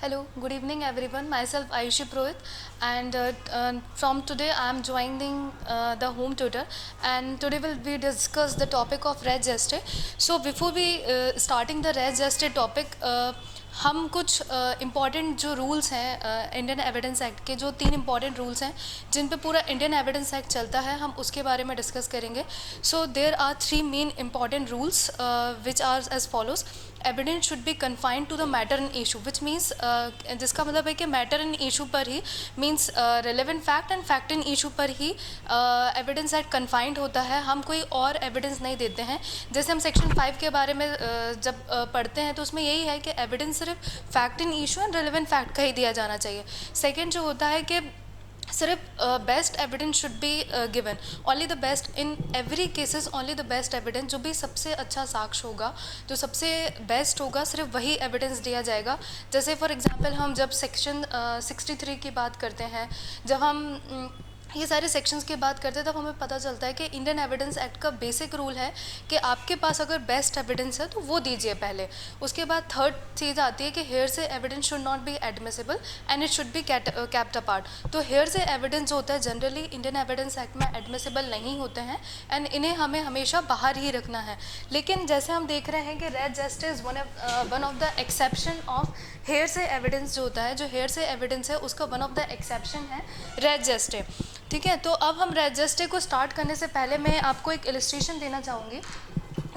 Hello, good evening everyone. Myself Ayushi Purohit, and from today I am joining the home tutor, and today we discuss the topic of res geste. So before we starting the res geste topic, हम कुछ important जो rules हैं Indian evidence act के, जो 3 important rules हैं जिन पे पूरा Indian evidence act चलता है, हम उसके बारे में डिस्कस करेंगे. So there are 3 main important rules which are as follows. Evidence should be confined to the matter in issue, which means जिसका मतलब है कि मैटर इन इशू पर ही means relevant fact and fact in issue पर ही evidence act confined होता है. हम कोई और एविडेंस नहीं देते हैं. जैसे हम सेक्शन 5 के बारे में जब पढ़ते हैं तो उसमें यही है कि एविडेंस सिर्फ fact in issue and relevant fact का ही दिया जाना चाहिए. सेकेंड जो होता है कि सिर्फ best evidence should be given, only the best in every cases, only the best evidence, जो भी सबसे अच्छा साक्ष्य होगा, जो सबसे बेस्ट होगा, सिर्फ वही एविडेंस दिया जाएगा. जैसे फॉर एग्जांपल हम जब सेक्शन 63 की बात करते हैं, जब हम ये सारे सेक्शंस की बात करते हैं, तब हमें पता चलता है कि इंडियन एविडेंस एक्ट का बेसिक रूल है कि आपके पास अगर बेस्ट एविडेंस है तो वो दीजिए पहले. उसके बाद थर्ड चीज़ आती है कि हेयर से evidence should not be admissible and it should be kept apart. तो हेयर से एविडेंस जो होता है जनरली इंडियन एविडेंस एक्ट में एडमिसिबल नहीं होते हैं एंड इन्हें हमें हमेशा बाहर ही रखना है. लेकिन जैसे हम देख रहे हैं कि res gestae is one of the exception of hearsay evidence. जो होता है, जो हेयर से एविडेंस है, उसका वन ऑफ द एक्सेप्शन है रेज जेस्टे. ठीक है, तो अब हम रेज जेस्टे को स्टार्ट करने से पहले मैं आपको एक इलस्ट्रेशन देना चाहूँगी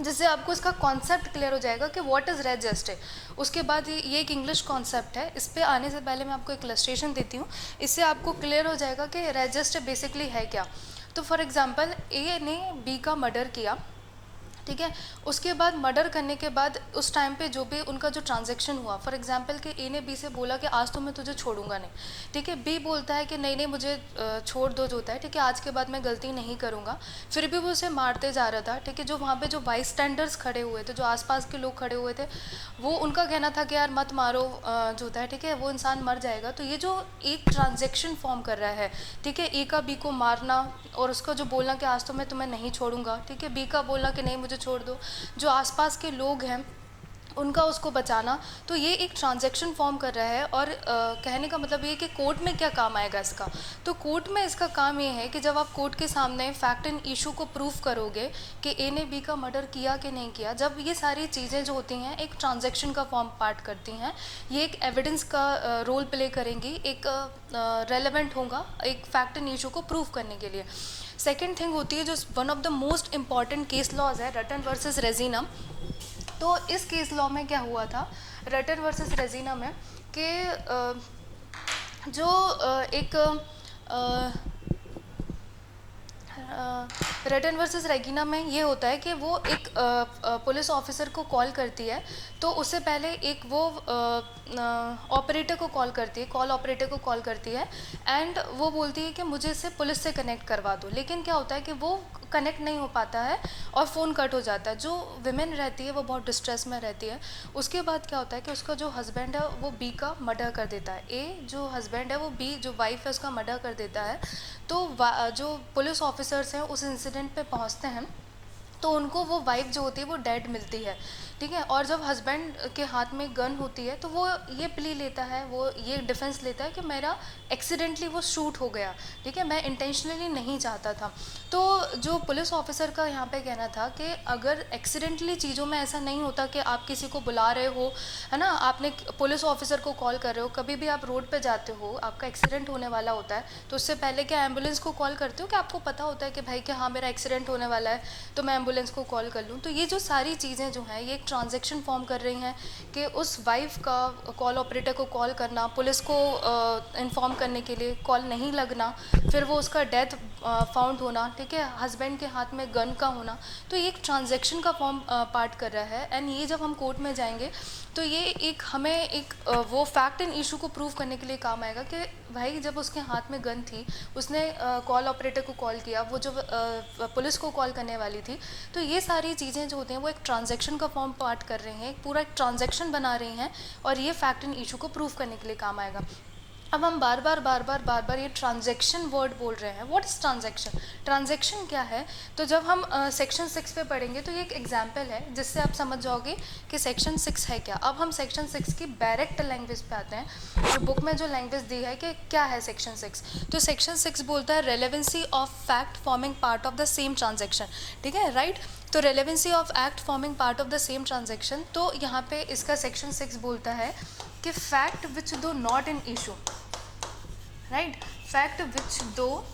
जिससे आपको इसका कॉन्सेप्ट क्लियर हो जाएगा कि व्हाट इज़ रेज जेस्टे. उसके बाद ये एक इंग्लिश कॉन्सेप्ट है. इस पे आने से पहले मैं आपको एक इलस्ट्रेशन देती हूँ, इससे आपको क्लियर हो जाएगा कि रेज जेस्टे बेसिकली है क्या. तो फॉर एग्जांपल ए ने बी का मर्डर किया, ठीक है. उसके बाद मर्डर करने के बाद उस टाइम पे जो भी उनका जो ट्रांजैक्शन हुआ, फॉर एग्जांपल कि ए ने बी से बोला कि आज तो मैं तुझे छोड़ूंगा नहीं, ठीक है. बी बोलता है कि नहीं नहीं मुझे छोड़ दो, जो होता है, ठीक है, आज के बाद मैं गलती नहीं करूँगा. फिर भी वो उसे मारते जा रहा था, ठीक है. जो वहाँ पे जो बाई स्टैंडर्स खड़े हुए थे, जो आसपास के लोग खड़े हुए थे, वो उनका कहना था कि यार मत मारो, जो होता है, ठीक है, वो इंसान मर जाएगा. तो ये जो एक ट्रांजेक्शन फॉर्म कर रहा है, ठीक है, ए का बी को मारना और उसका जो बोलना कि आज तो मैं तुम्हें नहीं छोड़ूंगा, ठीक है, बी का बोलना कि नहीं मुझे छोड़ दो, जो आसपास के लोग हैं उनका उसको बचाना, तो ये एक ट्रांजैक्शन फॉर्म कर रहा है. और कहने का मतलब ये कि कोर्ट में क्या काम आएगा इसका. तो कोर्ट में इसका काम ये है कि जब आप कोर्ट के सामने फैक्ट एंड इशू को प्रूव करोगे कि ए ने बी का मर्डर किया कि नहीं किया, जब ये सारी चीज़ें जो होती हैं एक ट्रांजैक्शन का फॉर्म पार्ट करती हैं, ये एक एविडेंस का रोल प्ले करेंगी, एक रेलेवेंट होगा एक फैक्ट एंड इशू को प्रूव करने के लिए. सेकेंड थिंग होती है जो one of the most important case laws है, रटन वर्सेस रेजिना. तो इस केस लॉ में क्या हुआ था रटन वर्सेस रेजिना में कि जो एक रटन वर्सेस रेगिना में ये होता है कि वो एक पुलिस ऑफिसर को कॉल करती है. तो उससे पहले एक वो ऑपरेटर को कॉल करती है, कॉल ऑपरेटर को कॉल करती है एंड वो बोलती है कि मुझे इससे पुलिस से कनेक्ट करवा दो. लेकिन क्या होता है कि वो कनेक्ट नहीं हो पाता है और फ़ोन कट हो जाता है. जो विमेन रहती है वो बहुत डिस्ट्रेस में रहती है. उसके बाद क्या होता है कि उसका जो हस्बैंड है वो बी का मर्डर कर देता है. ए जो हस्बैंड है वो बी जो वाइफ है उसका मर्डर कर देता है. तो जो पुलिस ऑफिसर्स हैं उस इंसिडेंट पे पहुंचते हैं तो उनको वो वाइफ जो होती है वो डेड मिलती है, ठीक है. और जब हस्बैंड के हाथ में गन होती है तो वो ये प्ली लेता है, वो ये डिफेंस लेता है कि मेरा एक्सीडेंटली वो शूट हो गया, ठीक है, मैं इंटेंशनली नहीं चाहता था. तो जो पुलिस ऑफिसर का यहाँ पे कहना था कि अगर एक्सीडेंटली चीज़ों में ऐसा नहीं होता कि आप किसी को बुला रहे हो, है ना, आपने पुलिस ऑफिसर को कॉल कर रहे हो, कभी भी आप रोड पे जाते हो, आपका एक्सीडेंट होने वाला होता है, तो उससे पहले क्या एम्बुलेंस को कॉल करते हो कि आपको पता होता है कि भाई कि हाँ मेरा एक्सीडेंट होने वाला है तो मैं एम्बुलेंस को कॉल कर लूँ. तो ये जो सारी चीज़ें जो हैं ये एक ट्रांजैक्शन फॉर्म कर रही हैं कि उस वाइफ का कॉल ऑपरेटर को कॉल करना, पुलिस को इन्फॉर्म करने के लिए कॉल नहीं लगना, फिर वो उसका डेथ फाउंड होना, ठीक है, हस्बैंड के हाथ में गन का होना. तो ये एक ट्रांजैक्शन का फॉर्म पार्ट कर रहा है. एंड ये जब हम कोर्ट में जाएंगे तो ये एक हमें एक वो फैक्ट एंड इशू को प्रूव करने के लिए काम आएगा कि भाई जब उसके हाथ में गन थी, उसने कॉल ऑपरेटर को कॉल किया, वो जो पुलिस को कॉल करने वाली थी. तो ये सारी चीज़ें जो होती हैं वो एक ट्रांजैक्शन का फॉर्म पार्ट कर रही हैं, एक पूरा एक ट्रांजैक्शन बना रही हैं और ये फैक्ट एंड इशू को प्रूव करने के लिए काम आएगा. अब हम बार बार ये ट्रांजैक्शन वर्ड बोल रहे हैं. What is transaction? ट्रांजैक्शन क्या है? तो जब हम सेक्शन 6 पे पढ़ेंगे तो ये एक एग्जांपल है जिससे आप समझ जाओगे कि सेक्शन 6 है क्या. अब हम सेक्शन 6 की डायरेक्ट लैंग्वेज पे आते हैं और बुक में जो लैंग्वेज दी है कि क्या है सेक्शन 6. तो सेक्शन 6 बोलता है relevancy of fact forming part of the same transaction. ठीक है, राइट. तो relevancy of act forming part of the same transaction, तो यहाँ पे इसका सेक्शन 6 बोलता है कि fact which though not in issue, right, fact which दो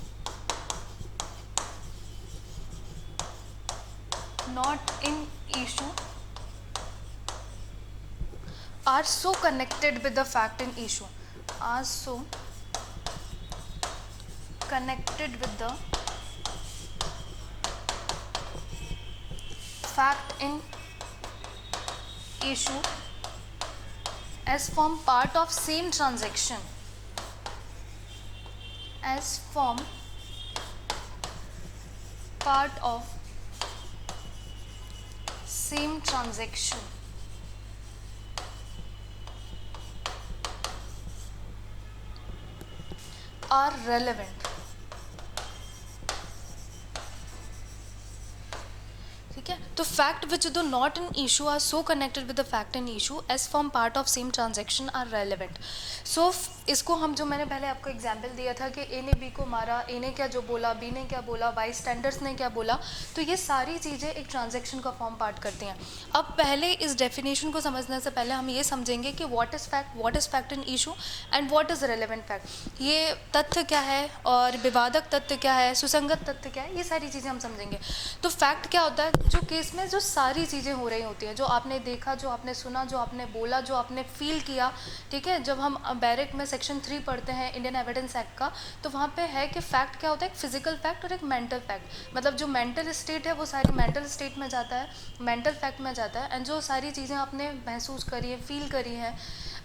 not in issue are so connected with the fact in issue, are so connected with the fact in issue as form part of same transaction, as form part of same transaction are relevant. ठीक है, तो fact which though not in issue are so connected with the fact in issue as form part of same transaction are relevant. So इसको हम, जो मैंने पहले आपको example दिया था कि ए ने बी को मारा, ए ने क्या जो बोला, बी ने क्या बोला, बाई स्टैंडर्ड्स ने क्या बोला, तो ये सारी चीज़ें एक ट्रांजेक्शन का फॉर्म पार्ट करती हैं. अब पहले इस डेफिनेशन को समझने से पहले हम ये समझेंगे कि what is fact in issue and what is relevant fact. ये तथ्य क्या है और विवादक तथ्य क्या है, सुसंगत तथ्य क्या है, ये सारी चीज़ें हम समझेंगे. तो फैक्ट क्या होता है? जो केस में जो सारी चीज़ें हो रही होती हैं, जो आपने देखा, जो आपने सुना, जो आपने बोला, जो आपने फील किया. ठीक है, जब हम बैरिक में सेक्शन 3 पढ़ते हैं इंडियन एविडेंस एक्ट का, तो वहाँ पे है कि फ़ैक्ट क्या होता है, एक फिजिकल फैक्ट और एक मेंटल फैक्ट. मतलब जो मेंटल स्टेट है वो सारी मेंटल स्टेट में जाता है, मेंटल फैक्ट में जाता है, एंड जो सारी चीज़ें आपने महसूस करी है, फील करी हैं,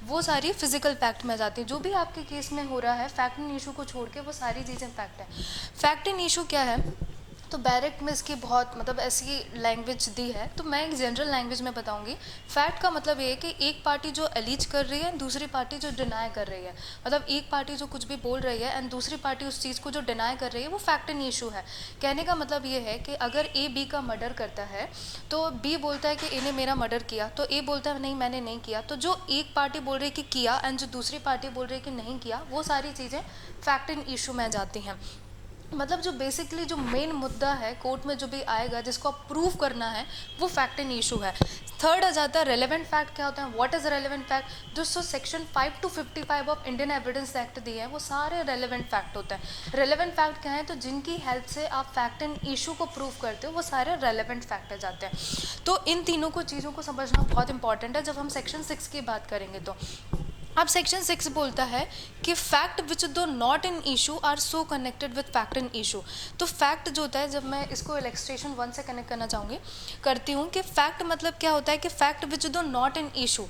वो सारी फिजिकल फैक्ट में जाती है. जो भी आपके केस में हो रहा है फैक्ट इन इशू को छोड़ के, वो सारी चीज़ें फैक्ट है. फैक्ट इन इशू क्या है? तो बैरिक में इसकी बहुत मतलब ऐसी लैंग्वेज दी है, तो मैं एक जनरल लैंग्वेज में बताऊंगी. फैक्ट का मतलब ये है कि एक पार्टी जो एलिज कर रही है, दूसरी पार्टी जो डिनाई कर रही है. मतलब एक पार्टी जो कुछ भी बोल रही है एंड दूसरी पार्टी उस चीज़ को जो डिनाई कर रही है, वो फैक्ट इन इशू है. कहने का मतलब ये है कि अगर ए बी का मर्डर करता है तो बी बोलता है कि ए ने मेरा मर्डर किया, तो ए बोलता है नहीं मैंने नहीं किया. तो जो एक पार्टी बोल रही है कि किया एंड जो दूसरी पार्टी बोल रही है कि नहीं किया, वो सारी चीज़ें फैक्ट इन इशू में जाती हैं. मतलब जो बेसिकली जो मेन मुद्दा है कोर्ट में जो भी आएगा, जिसको आप प्रूव करना है, वो फैक्ट इन इशू है. थर्ड आ जाता है रेलेवेंट फैक्ट. क्या होता है? What is relevant fact? जो section 5 to 55 of Indian evidence act दिए हैं, वो सारे रेलेवेंट फैक्ट होते हैं. रेलेवेंट फैक्ट क्या है? तो जिनकी हेल्प से आप फैक्ट इन इशू को प्रूव करते हो, वो सारे रेलेवेंट फैक्ट आ जाते हैं. तो इन तीनों को चीज़ों को समझना बहुत इंपॉर्टेंट है जब हम सेक्शन 6 की बात करेंगे. तो अब सेक्शन 6 बोलता है कि fact which though not in issue are so connected with fact in issue. तो फैक्ट जो होता है, जब मैं इसको इलस्ट्रेशन 1 से कनेक्ट करना चाहूँगी, करती हूँ कि फैक्ट मतलब क्या होता है कि fact which though not in issue,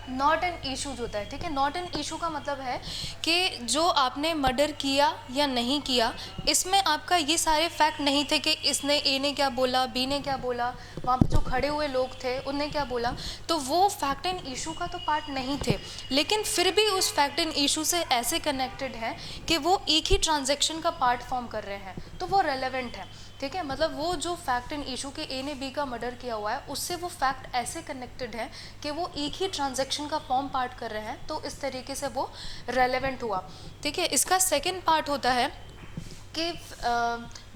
not an issue जो होता है. ठीक है, नॉट एन इशू का मतलब है कि जो आपने मर्डर किया या नहीं किया, इसमें आपका ये सारे फैक्ट नहीं थे कि इसने ए ने क्या बोला, बी ने क्या बोला, वहाँ पे जो खड़े हुए लोग थे उनने क्या बोला, तो वो फैक्ट एंड इशू का तो पार्ट नहीं थे. लेकिन फिर भी उस फैक्ट एंड इशू से ऐसे कनेक्टेड है कि वो एक ही ट्रांजैक्शन का पार्ट फॉर्म कर रहे हैं, तो वो रेलेवेंट है. ठीक है, मतलब वो जो फैक्ट एंड इशू के ए ने बी का मर्डर किया हुआ है, उससे वो फैक्ट ऐसे कनेक्टेड है कि वो एक ही ट्रांजैक्शन का फॉर्म पार्ट कर रहे हैं, तो इस तरीके से वो रेलेवेंट हुआ. ठीक है, इसका सेकेंड पार्ट होता है कि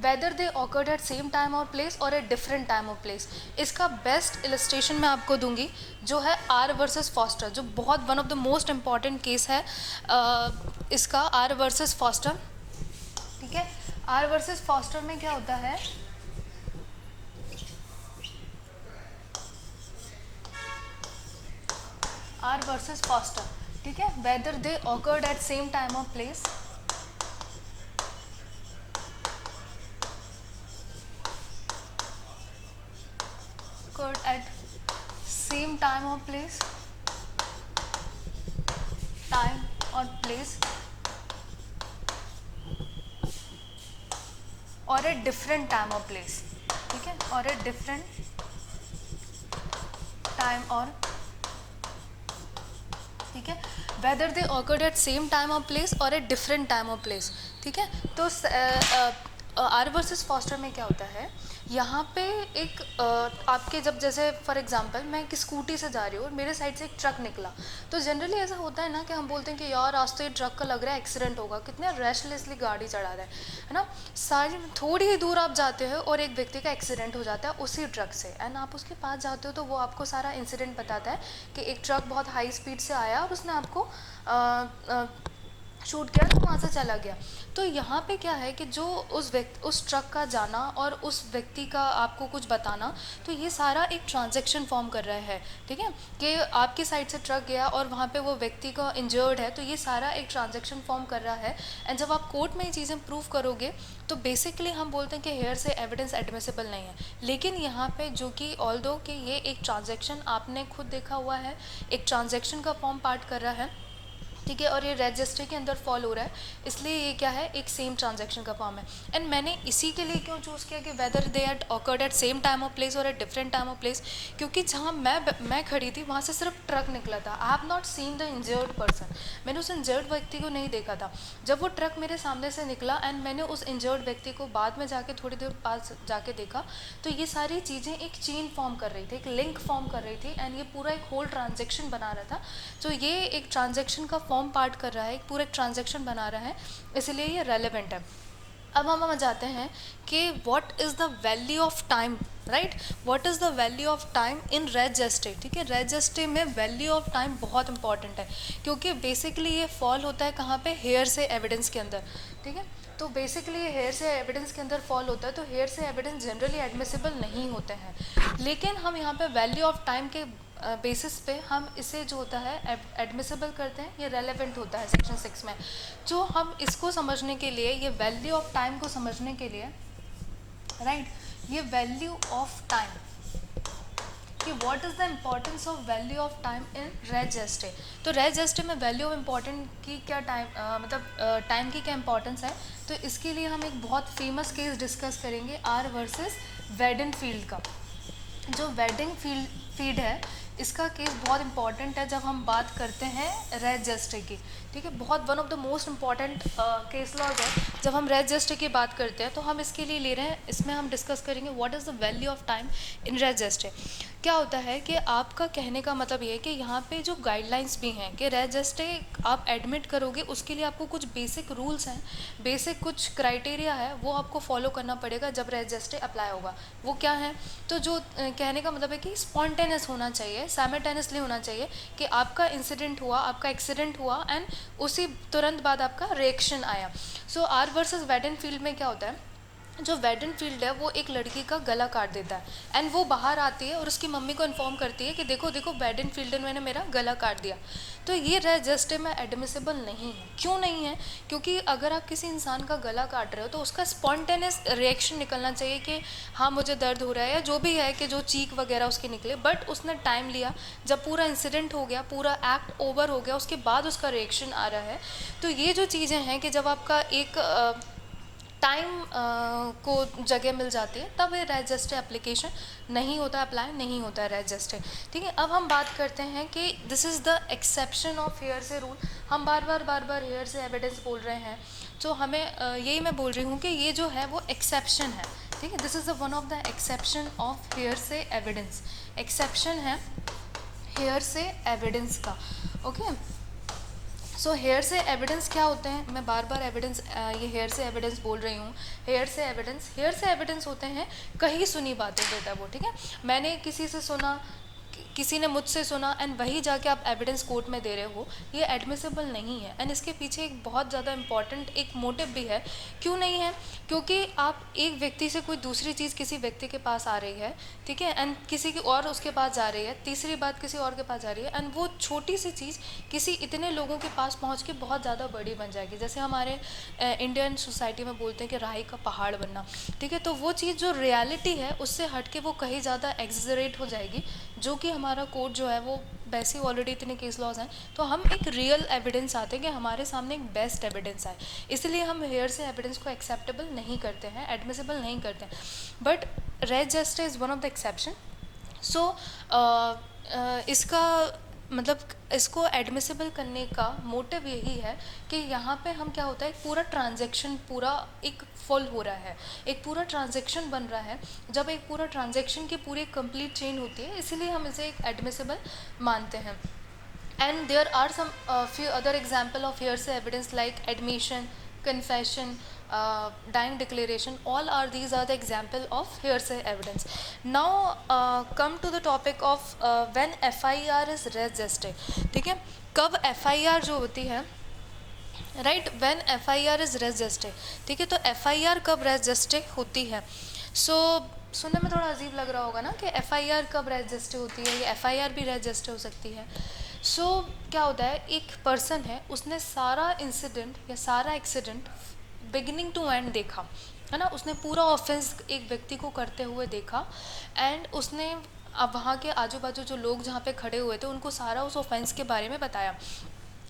whether they occurred at same time और प्लेस और एट डिफरेंट टाइम और प्लेस. इसका बेस्ट इलस्ट्रेशन मैं आपको दूंगी, जो है आर वर्सेस फॉस्टर, जो बहुत one of the most important case है इसका, आर वर्सेस फॉस्टर. ठीक है, आर वर्सेस फॉस्टर में क्या होता है, आर वर्सेस फॉस्टर. ठीक है, whether they occurred at same time और place, occurred at same time or place, time or place, और a different time or place. ठीक है, और a different time or ठीक है, whether they occurred at same time और place और at different time और प्लेस, ठीक है। तो आर वर्सेस फॉस्टर में क्या होता है, यहाँ पे एक आपके जब जैसे फॉर एग्जांपल मैं एक स्कूटी से जा रही हूँ और मेरे साइड से एक ट्रक निकला, तो जनरली ऐसा होता है ना कि हम बोलते हैं कि यार आज तो ये ट्रक का लग रहा है एक्सीडेंट होगा, कितने रेशलेसली गाड़ी चढ़ा रहा है ना। सारी थोड़ी ही दूर आप जाते हो और एक व्यक्ति का एक्सीडेंट हो जाता है उसी ट्रक से, एंड आप उसके पास जाते हो तो वो आपको सारा इंसिडेंट बताता है कि एक ट्रक बहुत हाई स्पीड से आया और उसने आपको शूट किया तो वहाँ से चला गया। तो यहाँ पे क्या है कि जो उस ट्रक का जाना और उस व्यक्ति का आपको कुछ बताना, तो ये सारा एक ट्रांजैक्शन फॉर्म कर रहा है, ठीक है, कि आपकी साइड से ट्रक गया और वहाँ पे वो व्यक्ति का इंजर्ड है, तो ये सारा एक ट्रांजैक्शन फॉर्म कर रहा है। एंड जब आप कोर्ट में ये चीज़ें प्रूव करोगे तो बेसिकली हम बोलते हैं कि हेयर से एविडेंस एडमिसिबल नहीं है। लेकिन यहाँ पे जो कि ऑल्दो कि ये एक ट्रांजैक्शन आपने खुद देखा हुआ है, एक ट्रांजैक्शन का फॉर्म पार्ट कर रहा है, ठीक है, और ये रजिस्ट्री के अंदर फॉल हो रहा है, इसलिए ये क्या है, एक सेम ट्रांजैक्शन का फॉर्म है। एंड मैंने इसी के लिए क्यों चूज़ किया कि whether they at occurred at same time और प्लेस और एट डिफरेंट टाइम और प्लेस, क्योंकि जहाँ मैं खड़ी थी वहाँ से सिर्फ ट्रक निकला था। I have not seen the injured person, मैंने उस इंजर्ड व्यक्ति को नहीं देखा था। जब वो ट्रक मेरे सामने से निकला एंड मैंने उस इंजर्ड व्यक्ति को बाद में जाके थोड़ी देर पास जाके देखा, तो ये सारी चीज़ें एक चेन फॉर्म कर रही थी, एक लिंक फॉर्म कर रही थी, एंड ये पूरा एक होल ट्रांजेक्शन बना रहा था। तो ये एक ट्रांजेक्शन का फॉर्म पार्ट कर रहा है, एक पूरा ट्रांजैक्शन बना रहा है, इसलिए ये रेलेवेंट है। अब हम जाते हैं कि what is the value of time, right, what is the value of time in registry, ठीक है। रेजिस्ट्री में वैल्यू ऑफ टाइम बहुत इंपॉर्टेंट है, क्योंकि बेसिकली ये फॉल होता है कहाँ पे, हेयर से एविडेंस के अंदर, ठीक है। तो बेसिकली ये हेयर से एविडेंस के अंदर फॉल होता है, तो हेयर से एविडेंस जनरली एडमिसिबल नहीं होते हैं। लेकिन हम यहाँ पे वैल्यू ऑफ टाइम के बेसिस पे हम इसे जो होता है एडमिसिबल करते हैं, ये रेलेवेंट होता है सेक्शन 6 में। जो हम इसको समझने के लिए, ये वैल्यू ऑफ टाइम को समझने के लिए, राइट, ये वैल्यू ऑफ टाइम कि what is the importance of value of time in registry. तो रेजिस्ट्री में वैल्यू ऑफ इम्पोर्टेंट की क्या मतलब टाइम की क्या इंपॉर्टेंस है, तो इसके लिए हम एक बहुत फेमस केस डिस्कस करेंगे, आर वर्सेस वेडेनफील्ड का। जो वेडिंगफील्ड है, इसका केस बहुत इंपॉर्टेंट है जब हम बात करते हैं रेजिस्ट्री की, ठीक है। बहुत one of the most important case laws है जब हम रेजिस्ट्री की बात करते हैं, तो हम इसके लिए ले रहे हैं, इसमें हम डिस्कस करेंगे what is the value of time in registry. क्या होता है कि आपका कहने का मतलब ये है कि यहाँ पे जो गाइडलाइंस भी हैं कि रेजिस्ट्री आप एडमिट करोगे, उसके लिए आपको कुछ बेसिक रूल्स हैं, बेसिक कुछ क्राइटेरिया है, वो आपको फॉलो करना पड़ेगा जब रेजिस्ट्री अप्लाई होगा। वो क्या है, तो जो कहने का मतलब है कि स्पॉन्टेनियस होना चाहिए, साइमल्टेनियसली होना चाहिए कि आपका इंसिडेंट हुआ, आपका एक्सीडेंट हुआ एंड उसी तुरंत बाद आपका रिएक्शन आया। सो आर वर्सेस वेडेनफील्ड में क्या होता है, जो वेडेनफील्ड है वो एक लड़की का गला काट देता है, एंड वो बाहर आती है और उसकी मम्मी को इन्फॉर्म करती है कि देखो देखो वेडेनफील्ड ने मेरा गला काट दिया। तो ये रेजिस्ट्री में एडमिसिबल नहीं है। क्यों नहीं है, क्योंकि अगर आप किसी इंसान का गला काट रहे हो तो उसका स्पॉन्टेनियस रिएक्शन निकलना चाहिए कि हाँ मुझे दर्द हो रहा है, या जो भी है कि जो चीख वगैरह उसके निकले, बट उसने टाइम लिया, जब पूरा इंसिडेंट हो गया, पूरा एक्ट ओवर हो गया, उसके बाद उसका रिएक्शन आ रहा है। तो ये जो चीज़ें हैं कि जब आपका एक टाइम को जगह मिल जाती है, तब ये रेजिस्ट्री एप्लीकेशन नहीं होता, अप्लाई नहीं होता है रेजिस्ट्री, ठीक है। अब हम बात करते हैं कि this is the exception of hearsay rule. हम बार बार हेयर से एविडेंस बोल रहे हैं, तो हमें यही मैं बोल रही हूँ कि ये जो है वो एक्सेप्शन है, ठीक है। This is the one of the exception of hearsay evidence, exception है हेयर से एविडेंस का, okay. So hearsay evidence क्या होते हैं, मैं बार बार एविडेंस ये हेयर से एविडेंस बोल रही हूँ। हेयर से एविडेंस होते हैं कहीं सुनी बातें देता है वो, ठीक है। मैंने किसी से सुना, किसी ने मुझसे सुना, एंड वही जाके आप एविडेंस कोर्ट में दे रहे हो, ये एडमिसिबल नहीं है। एंड इसके पीछे एक बहुत ज़्यादा इंपॉर्टेंट एक मोटिव भी है। क्यों नहीं है, क्योंकि आप एक व्यक्ति से कोई दूसरी चीज़ किसी व्यक्ति के पास आ रही है, ठीक है, एंड किसी की और उसके पास जा रही है, तीसरी बात किसी और के पास जा रही है, एंड वो छोटी सी चीज़ किसी इतने लोगों के पास पहुंच के बहुत ज़्यादा बड़ी बन जाएगी। जैसे हमारे इंडियन सोसाइटी में बोलते हैं कि राई का पहाड़ बनना, ठीक है। तो वो चीज़ जो रियलिटी है उससे हट के वो कहीं ज़्यादा एग्जरेट हो जाएगी, जो कि हमारा कोर्ट जो है वो वैसे ही ऑलरेडी इतने केस लॉज हैं, तो हम एक रियल एविडेंस आते हैं कि हमारे सामने एक बेस्ट एविडेंस आए, इसलिए हम हेयर से एविडेंस को एक्सेप्टेबल नहीं करते हैं, एडमिसिबल नहीं करते हैं। But res gestae is one of the exception. So इसका मतलब इसको एडमिसिबल करने का मोटिव यही है कि यहाँ पे हम क्या होता है, एक पूरा ट्रांजैक्शन पूरा एक फॉल हो रहा है, एक पूरा ट्रांजैक्शन बन रहा है। जब एक पूरा ट्रांजैक्शन की पूरी कंप्लीट चेन होती है, इसीलिए हम इसे एक एडमिसिबल मानते हैं। And there are some few other example of hearsay evidence like admission, confession, dying declaration. All are these are the example of hearsay evidence. Now come to the topic of when FIR is registered. ठीक है, कब FIR जो होती है, right, when FIR is registered. ठीक है, तो FIR कब रजिस्टर्ड होती है? सो सुनने में थोड़ा अजीब लग रहा होगा ना कि एफआईआर कब रजिस्टर होती है, या एफआईआर भी रजिस्टर हो सकती है। सो क्या होता है, एक पर्सन है, उसने सारा इंसिडेंट या सारा एक्सीडेंट बिगिनिंग टू एंड देखा, है ना, उसने पूरा ऑफेंस एक व्यक्ति को करते हुए देखा, एंड उसने अब वहाँ के आजू बाजू जो लोग जहाँ पे खड़े हुए थे उनको सारा उस ऑफेंस के बारे में बताया।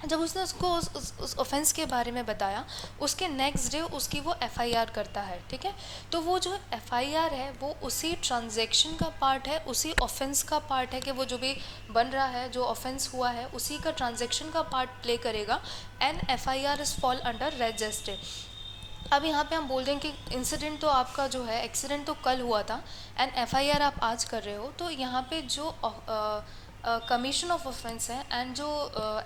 जब उसने उसको उस ऑफेंस के बारे में बताया, उसके नेक्स्ट डे उसकी वो एफआईआर करता है। ठीक है, तो वो जो एफआईआर है वो उसी ट्रांजैक्शन का पार्ट है, उसी ऑफेंस का पार्ट है, कि वो जो भी बन रहा है, जो ऑफेंस हुआ है, उसी का ट्रांजैक्शन का पार्ट प्ले करेगा। And FIR is fall under register. अब यहाँ पे हम बोल रहे हैं कि इंसिडेंट तो आपका जो है, एक्सीडेंट तो कल हुआ था एंड एफआईआर आप आज कर रहे हो, तो यहाँ पे जो कमीशन ऑफ ऑफेंस है एंड जो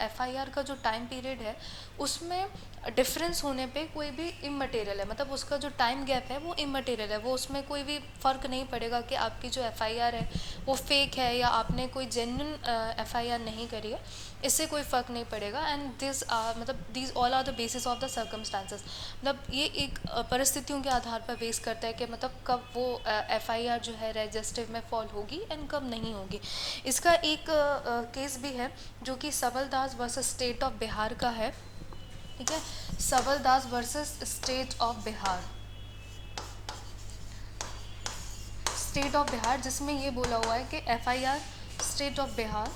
एफआईआर का जो टाइम पीरियड है, उसमें डिफरेंस होने पे कोई भी इमटेरियल है, मतलब उसका जो टाइम गैप है वो इमटेरियल है, वो उसमें कोई भी फ़र्क नहीं पड़ेगा कि आपकी जो एफआईआर है वो फेक है या आपने कोई जेन्युइन एफआईआर नहीं करी है, इससे कोई फ़र्क नहीं पड़ेगा। एंड दिस मतलब these all are the basis of the circumstances, मतलब ये एक परिस्थितियों के आधार पर बेस करता है कि मतलब कब वो एफआईआर जो है रजिस्टर में फॉल होगी एंड कब नहीं होगी। इसका एक केस भी है जो कि Sabal Das versus state of Bihar का है। ठीक है, Sabal Das versus state of Bihar, state of Bihar, जिसमें ये बोला हुआ है कि एफआईआर स्टेट ऑफ बिहार,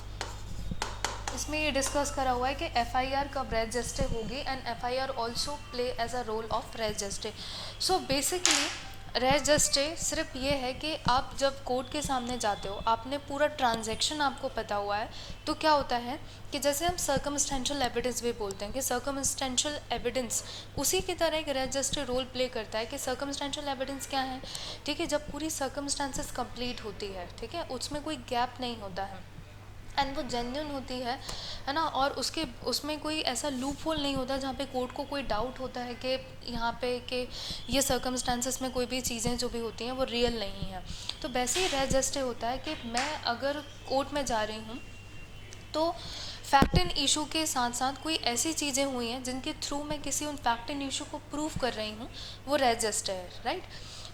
इसमें ये डिस्कस करा हुआ है कि एफआईआर कब रजिस्टर होगी and FIR also play as a role of register. So basically register सिर्फ ये है कि आप जब कोर्ट के सामने जाते हो, आपने पूरा ट्रांजैक्शन आपको पता हुआ है, तो क्या होता है कि जैसे हम सर्कमस्टेंशियल एविडेंस भी बोलते हैं कि सर्कमस्टेंशियल एविडेंस उसी की तरह एक रजिस्टर रोल प्ले करता है। कि सर्कमस्टेंशियल एविडेंस क्या है? ठीक है, जब पूरी सर्कमस्टेंसेस कंप्लीट होती है, ठीक है, उसमें कोई गैप नहीं होता है एंड वो जेन्युइन होती है ना, और उसमें कोई ऐसा लूप होल नहीं होता जहाँ पे कोर्ट को कोई डाउट होता है कि यहाँ पे कि ये सर्कमस्टांसेस में कोई भी चीज़ें जो भी होती हैं वो रियल नहीं है। तो वैसे ही रजिस्टर होता है कि मैं अगर कोर्ट में जा रही हूँ तो फैक्ट एंड इशू के साथ साथ कोई ऐसी चीज़ें हुई हैं जिनके थ्रू मैं किसी उन फैक्ट एंड इशू को प्रूव कर रही हूँ, वो रजिस्टर है, राइट।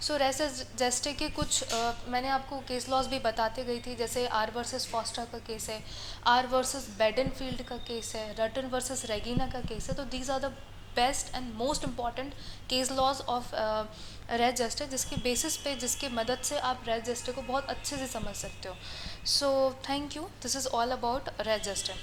सो रजिस्टर के कुछ मैंने आपको केस लॉज भी बताते गई थी, जैसे आर वर्सेस फॉस्टर का केस है, आर वर्सेस बेडनफील्ड का केस है, रटन वर्सेस रेगिना का केस है। तो these are the best and most important case laws of register, जिसके बेसिस पे, जिसकी मदद से आप रजिस्टर को बहुत अच्छे से समझ सकते हो। So thank you, this is all about register.